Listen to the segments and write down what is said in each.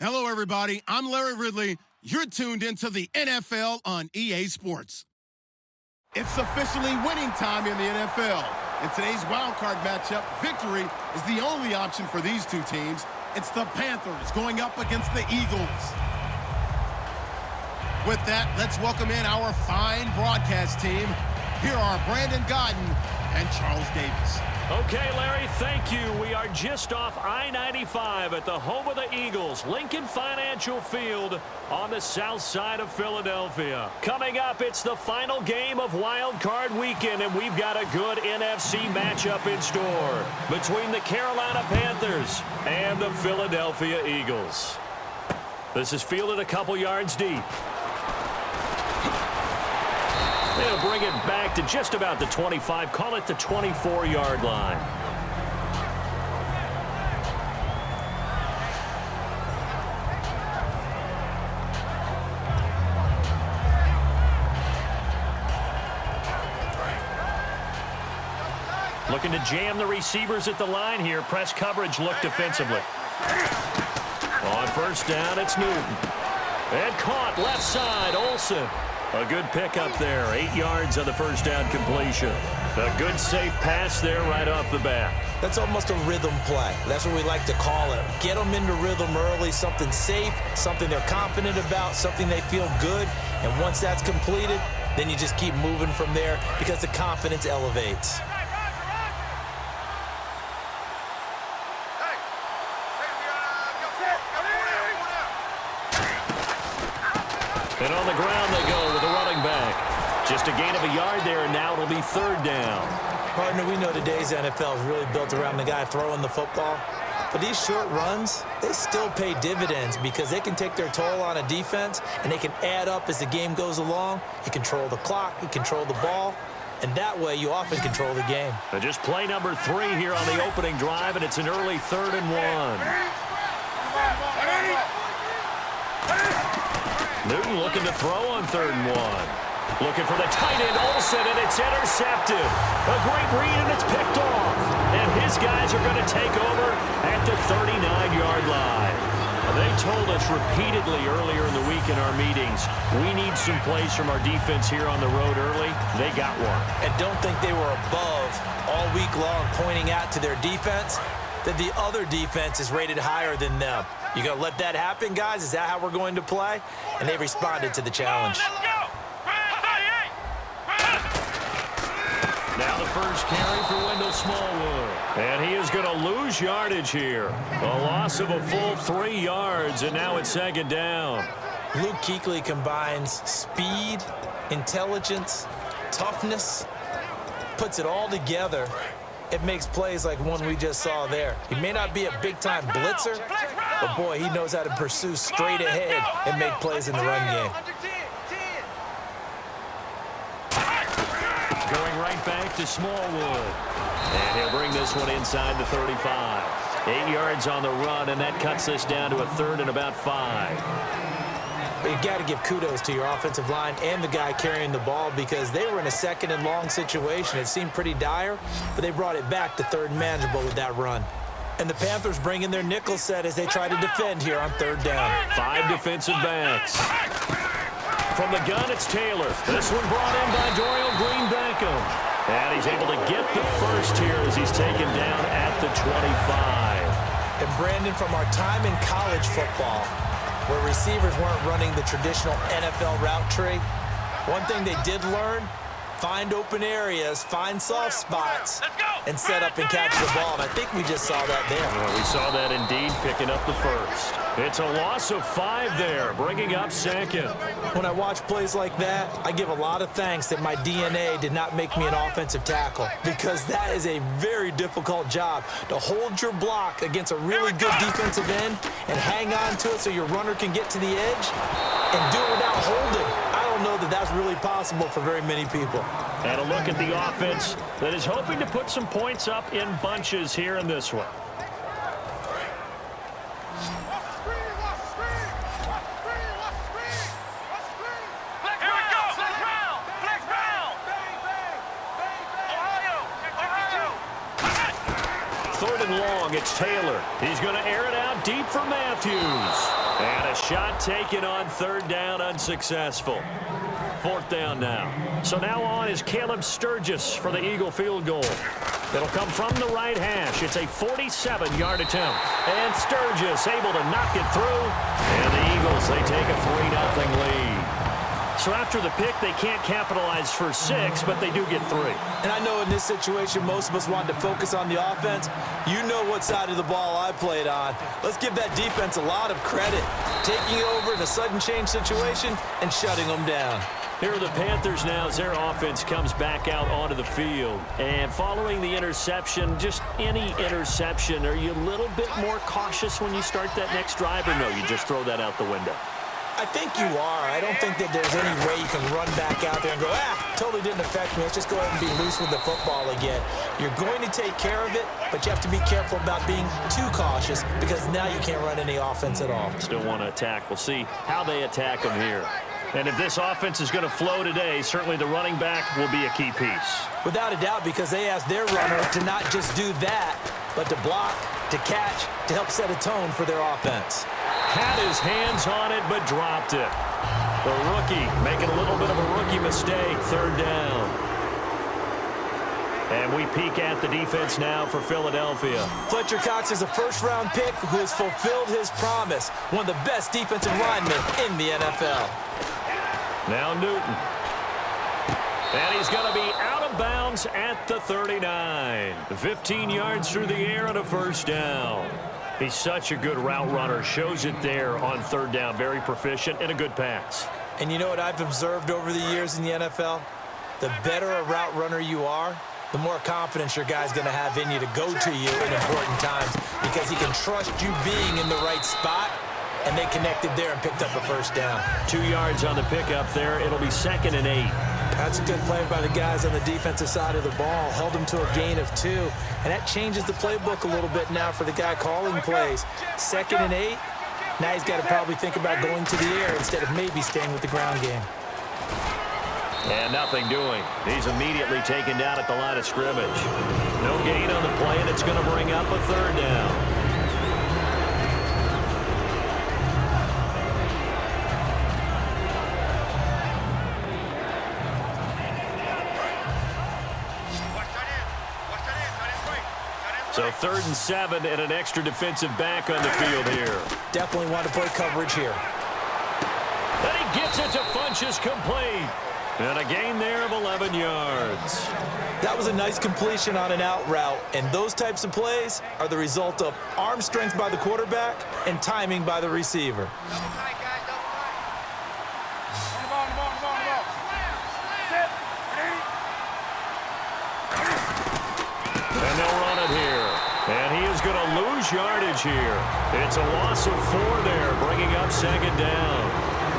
Hello, everybody. I'm Larry Ridley. You're tuned into the NFL on EA Sports. It's officially winning time in the NFL. In today's Wildcard matchup, victory is the only option for these two teams. It's the Panthers going up against the Eagles. With that, let's welcome in our fine broadcast team. Here are Brandon Godden and Charles Davis. Okay, Larry, thank you. We are just off I-95 at the home of the Eagles, Lincoln Financial Field on the south side of Philadelphia. Coming up, it's the final game of Wild Card Weekend, and we've got a good NFC matchup in store between the Carolina Panthers and the Philadelphia Eagles. This is fielded a couple yards deep. They'll bring it back to just about the 25, call it the 24-yard line. Looking to jam the receivers at the line here. Press coverage look defensively. On first down, it's Newton. And caught left side, Olsen. A good pickup there, 8 yards on the first down completion. A good safe pass there right off the bat. That's almost a rhythm play. That's what we like to call it. Get them into rhythm early, something safe, something they're confident about, something they feel good. And once that's completed, then you just keep moving from there because the confidence elevates. And on the ground they go with a running back. Just a gain of a yard there, and now it'll be third down. Partner, we know today's NFL is really built around the guy throwing the football. But these short runs, they still pay dividends because they can take their toll on a defense, and they can add up as the game goes along. You control the clock, you control the ball, and that way you often control the game. But just play number 3 here on the opening drive, and it's an early 3rd and 1. Newton looking to throw on 3rd and 1. Looking for the tight end, Olsen, and it's intercepted. A great read, and it's picked off. And his guys are going to take over at the 39-yard line. They told us repeatedly earlier in the week in our meetings, we need some plays from our defense here on the road early. They got one. And don't think they were above all week long pointing out to their defense that the other defense is rated higher than them. You going to let that happen, guys? Is that how we're going to play? And they responded to the challenge. Now the first carry for Wendell Smallwood. And he is going to lose yardage here. A loss of a full 3 yards, and now it's 2nd down. Luke Kuechly combines speed, intelligence, toughness, puts it all together. It makes plays like one we just saw there. He may not be a big-time blitzer, but, boy, he knows how to pursue straight ahead and make plays in the run game. Going right back to Smallwood. And he'll bring this one inside the 35. 8 yards on the run, and that cuts this down to a 3rd and about 5. But you got to give kudos to your offensive line and the guy carrying the ball because they were in a 2nd and long situation. It seemed pretty dire, but they brought it back to 3rd and manageable with that run. And the Panthers bring in their nickel set as they try to defend here on 3rd down. 5 defensive backs. From the gun, it's Taylor. This one brought in by Dorial Green-Beckham. And he's able to get the first here as he's taken down at the 25. And Brandon, from our time in college football, where receivers weren't running the traditional NFL route tree, one thing they did learn, find open areas, find soft spots, and set up and catch the ball. And I think we just saw that there. Well, we saw that indeed, picking up the first. It's a loss of 5 there, bringing up 2nd. When I watch plays like that, I give a lot of thanks that my DNA did not make me an offensive tackle, because that is a very difficult job to hold your block against a really good defensive end and hang on to it so your runner can get to the edge and do it without holding. I don't know that that's really possible for very many people. And a look at the offense that is hoping to put some points up in bunches here in this one. Third and long, it's Taylor. He's going to air it out deep for Matthews. And a shot taken on third down, unsuccessful. Fourth down now. So now on is Caleb Sturgis for the Eagle field goal. It'll come from the right hash. It's a 47-yard attempt. And Sturgis able to knock it through. And the Eagles, they take a 3-0 lead. So after the pick, they can't capitalize for 6, but they do get 3. And I know in this situation, most of us wanted to focus on the offense. You know what side of the ball I played on. Let's give that defense a lot of credit. Taking over in a sudden change situation and shutting them down. Here are the Panthers now as their offense comes back out onto the field. And following the interception, just any interception, are you a little bit more cautious when you start that next drive, or no, you just throw that out the window? I think you are. I don't think that there's any way you can run back out there and go, totally didn't affect me. Let's just go ahead and be loose with the football again. You're going to take care of it, but you have to be careful about being too cautious because now you can't run any offense at all. Still want to attack. We'll see how they attack them here. And if this offense is going to flow today, certainly the running back will be a key piece. Without a doubt, because they asked their runner to not just do that, but to block, to catch, to help set a tone for their offense. Had his hands on it, but dropped it. The rookie making a little bit of a rookie mistake, third down. And we peek at the defense now for Philadelphia. Fletcher Cox is a first-round pick who has fulfilled his promise. One of the best defensive linemen in the NFL. Now Newton. And he's going to be out of bounds at the 39. 15 yards through the air and a first down. He's such a good route runner. Shows it there on third down. Very proficient and a good pass. And you know what I've observed over the years in the NFL? The better a route runner you are, the more confidence your guy's going to have in you to go to you in important times because he can trust you being in the right spot, and they connected there and picked up a first down. 2 yards on the pickup there. It'll be 2nd and 8. That's a good play by the guys on the defensive side of the ball. Held them to a gain of 2, and that changes the playbook a little bit now for the guy calling plays. 2nd and 8. Now he's got to probably think about going to the air instead of maybe staying with the ground game. And nothing doing. He's immediately taken down at the line of scrimmage. No gain on the play, and it's going to bring up a third down. So 3rd and 7 and an extra defensive back on the field here. Definitely want to play coverage here. And he gets it to Funchess complete. And a gain there of 11 yards. That was a nice completion on an out route, and those types of plays are the result of arm strength by the quarterback and timing by the receiver. And they'll run it here. And he is going to lose yardage here. It's a loss of 4 there, bringing up 2nd down.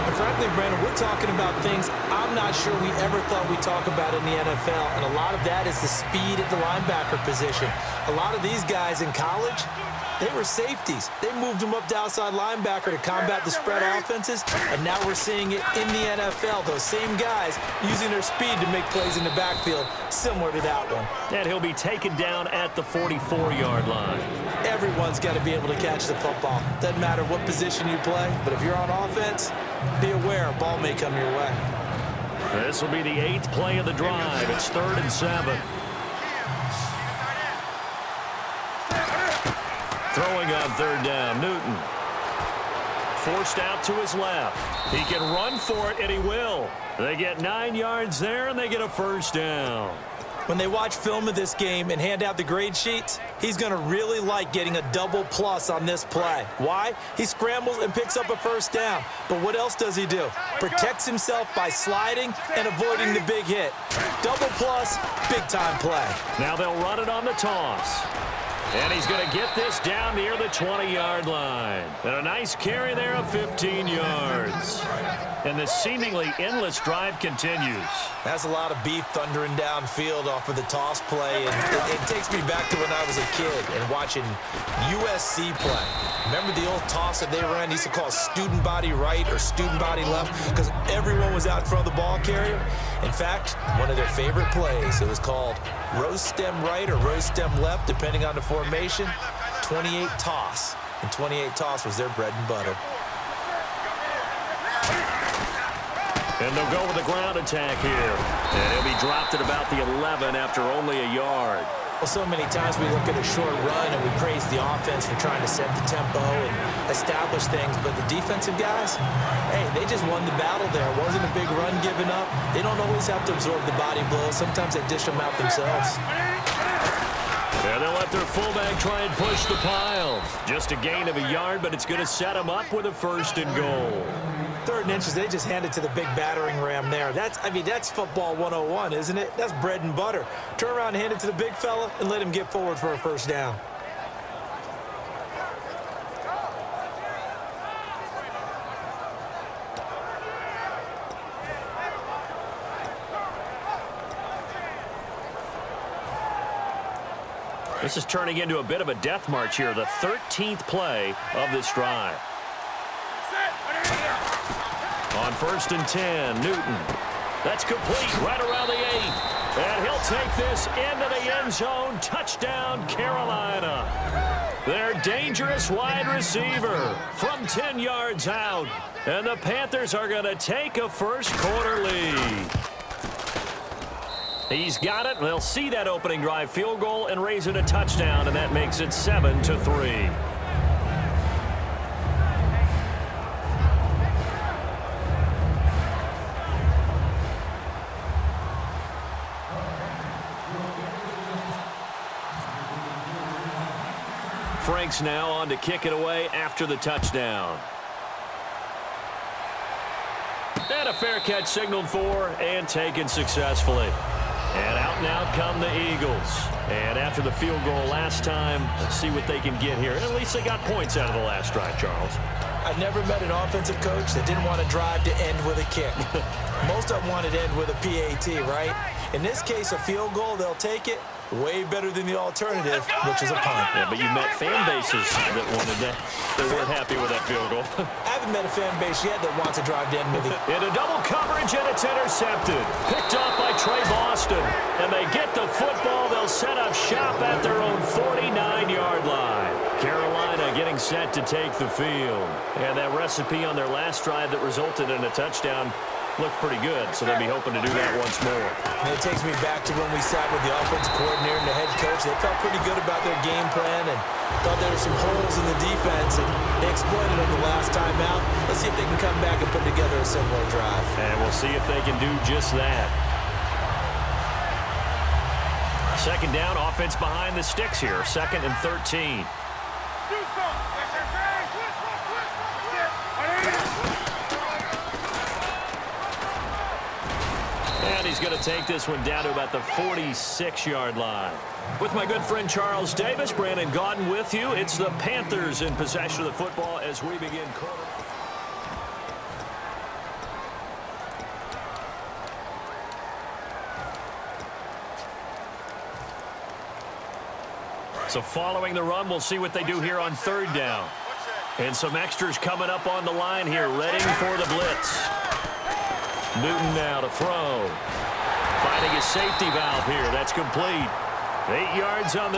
And frankly, Brandon, we're talking about things I'm not sure we ever thought we'd talk about in the NFL, and a lot of that is the speed at the linebacker position. A lot of these guys in college, they were safeties. They moved them up to outside linebacker to combat the spread offenses, and now we're seeing it in the NFL. Those same guys using their speed to make plays in the backfield, similar to that one. And he'll be taken down at the 44-yard line. Everyone's got to be able to catch the football. Doesn't matter what position you play, but if you're on offense, be aware a ball may come your way. This will be the 8th play of the drive. It's 3rd and 7. Throwing on third down, Newton. Forced out to his left. He can run for it, and he will. They get 9 yards there, and they get a first down. When they watch film of this game and hand out the grade sheets, he's going to really like getting a double plus on this play. Why? He scrambles and picks up a first down. But what else does he do? Protects himself by sliding and avoiding the big hit. Double plus, big-time play. Now they'll run it on the toss. And he's going to get this down near the 20-yard line. And a nice carry there of 15 yards. And the seemingly endless drive continues. That's a lot of beef thundering downfield off of the toss play. And it takes me back to when I was a kid and watching USC play. Remember the old toss that they ran? They used to call student body right or student body left because everyone was out in front of the ball carrier. In fact, one of their favorite plays, it was called rose stem right or rose stem left, depending on the formation, 28 toss. And 28 toss was their bread and butter. And they'll go with the ground attack here. And he'll be dropped at about the 11 after only a yard. Well, so many times we look at a short run and we praise the offense for trying to set the tempo and establish things, but the defensive guys, hey, they just won the battle there. It wasn't a big run given up. They don't always have to absorb the body blows. Sometimes they dish them out themselves. And they'll let their fullback try and push the pile. Just a gain of a yard, but it's going to set them up with a 1st and goal. 3rd and inches, they just hand it to the big battering ram there. That's football 101, isn't it? That's bread and butter. Turn around and hand it to the big fella and let him get forward for a 1st down. This is turning into a bit of a death march here, the 13th play of this drive. On 1st and 10, Newton. That's complete right around the 8. And he'll take this into the end zone. Touchdown, Carolina. Their dangerous wide receiver from 10 yards out. And the Panthers are going to take a first-quarter lead. He's got it. They'll see that opening drive field goal and raise it a touchdown, and that makes it 7-3. Franks now on to kick it away after the touchdown. And a fair catch signaled for and taken successfully. And out now come the Eagles. And after the field goal last time, let's see what they can get here. And at least they got points out of the last drive, Charles. I never met an offensive coach that didn't want to drive to end with a kick. Most of them wanted to end with a PAT, right? In this case, a field goal, they'll take it. Way better than the alternative, which is a punt. Yeah, but you met fan bases that wanted that. They weren't happy with that field goal. I haven't met a fan base yet that wants to drive to end with it. Into double coverage, and it's intercepted. Picked off by Trey Boston. And they get the football. They'll set up shop at their own 49-yard line. Carolina getting set to take the field. And that recipe on their last drive that resulted in a touchdown looked pretty good, so they'll be hoping to do that once more. And it takes me back to when we sat with the offensive coordinator and the head coach. They felt pretty good about their game plan and thought there were some holes in the defense, and they exploited them the last time out. Let's see if they can come back and put together a similar drive. And we'll see if they can do just that. 2nd down, offense behind the sticks here. 2nd and 13. And he's going to take this one down to about the 46-yard line. With my good friend Charles Davis, Brandon Gaudin with you. It's the Panthers in possession of the football as we begin quarter. So following the run, we'll see what they do here on 3rd down. And some extras coming up on the line here, ready for the blitz. Newton now to throw. Finding his safety valve here. That's complete. 8 yards on the